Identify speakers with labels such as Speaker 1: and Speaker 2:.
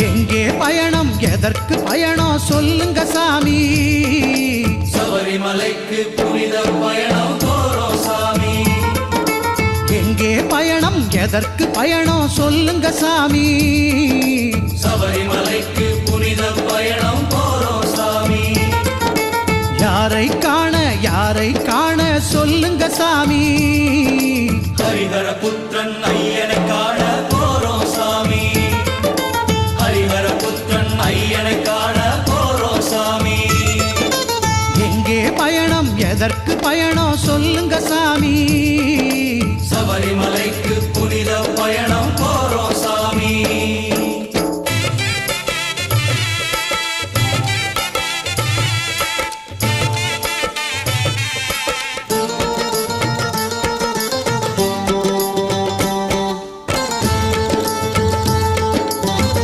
Speaker 1: எங்கே பயணம் எதற்கு பயணம் சொல்லுங்க சாமி
Speaker 2: சபரிமலைக்கு புனித பயணம் போறோம் சாமி
Speaker 1: எங்கே பயணம் எதற்கு பயணம் சொல்லுங்க சாமி
Speaker 2: சபரிமலைக்கு புனித பயணம் போறோம் சாமி
Speaker 1: யாரை காண சொல்லுங்க சாமி
Speaker 2: ஹரிஹர புத்திரன் ஐயனை